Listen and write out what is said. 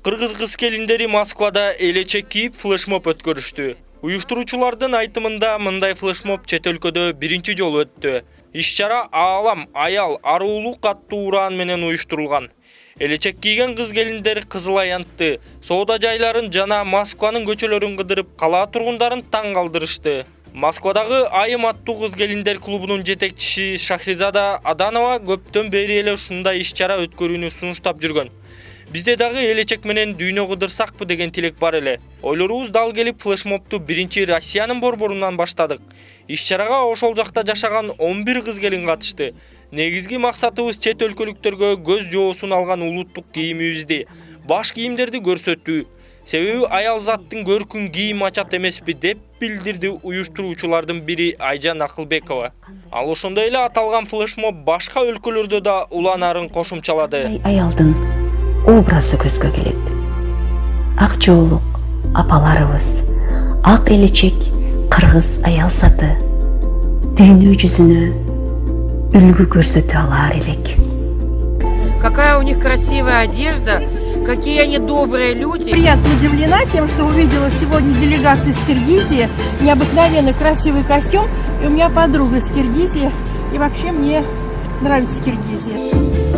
Кыргыз кыз-келиндери Москвада элечек кийип флешмоб өткөрүштү. Уюштуруучулардын айтымында мындай флешмоб чет өлкөдө биринчи жолу өттү. Иш-чара аалам, аял, аруулук аттуу ураан менен уюштурулган. Элечек кийген кыз-келиндер кызыл аянтты, соода жайларын жана Москванын көчөлөрүн кыдырып, кала тургундарын таң калтырышты. Москвадагы Айым аттуу кыз-келиндер клубунун жетекчиси Шахризада Аданова көптөн бери эле ушундай иш-чара өткөрүүнү сунуштап жүргөн. Бизде дагы элечек менен дүйнө кыдырсакпы деген тилек бар эле. Ойлорубуз дал келип флешмобту биринчи Россиянын борборунан баштадык. Иш-чарага ошол жакта жашаган 11 кыз-келин катышты. Негизги максатыбыз чет өлкөлүктөргө көз жоосун алган улуттук кийимибизди, баш кийимдерди көрсөтүү. Себеби аял заттын көркүн кийим ачат эмеспи деп билдирди уюштуруучулардын бири Айжан Акылбекова. Ал ошондой эле аталган флешмоб башка өлкөлөрдө да уланарын кошумчалады. Аялдын образы көзгө келет. Ак жоолук апаларыбыз, ак элечек кыргыз аял заты дүйнө жүзүнө үлгү көрсөтө алар элек. Какая у них красивая одежда, какие они добрые люди. Приятно удивлена тем, что увидела сегодня делегацию из Киргизии, необыкновенно красивый костюм, и у меня подруга из Киргизии, и вообще мне нравится Киргизия.